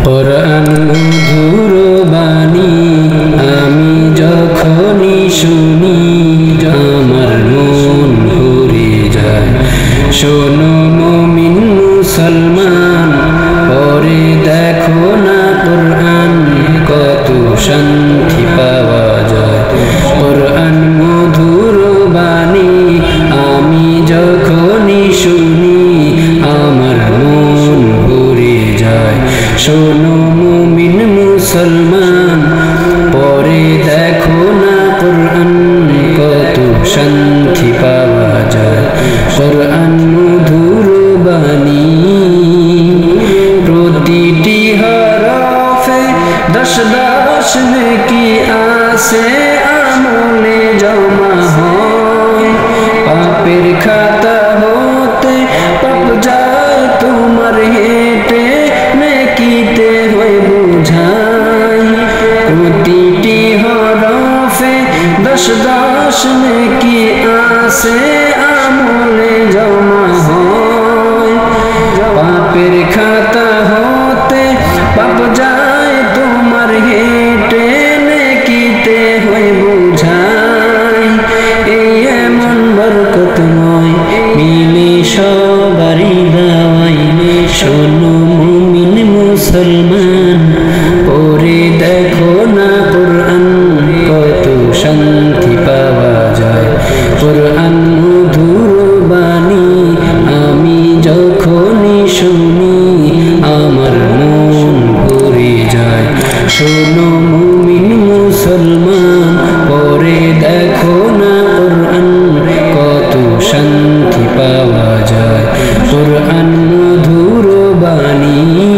কোরআন মধুর বাণী আমি যখনই শুনি আমার মন ভরে যায়। শোনো মুমিন মুসলমান, পরে দেখো না কোরআন কত শান্তি পাওয়া যায়। কোরআন মধুর বাণী আমি যখনই শুনি আমার মন ভরে যায়। শোনো মুমিন মুসলমান, পরে দেখো না কোরআন কত শান্তি পাওয়া যায়। কোরআন মধুর বাণী প্রতিটি হরফে 10 10 নেকি আছে আমলে জমা হয়। পাপের খাতা হতে পাপ যায় তোমার হেঁটে নেকিতে হয়ে বোঝাই। প্রতিটি হরফে 10 10 নেকি আছে আমলে জমা হয়। পাপের খাতা হতে পাপ যায় তোমার হেঁটে নেকিতে হয়ে বোঝাই। এই এমন বরকতময় মিলে সবারই দাওয়াই। শোনো মুমিন মুসলমান, পরে দেখো না কোরআন কত শান্তি পাওয়া যায়। কোরআন মধুর বাণী আমি যখনই শুনি আমার মন ভরে যায়। শোনো মুমিন মুসলমান, পরে দেখো না কোরআন কত শান্তি পাওয়া যায়। কোরআন মধুর বাণী।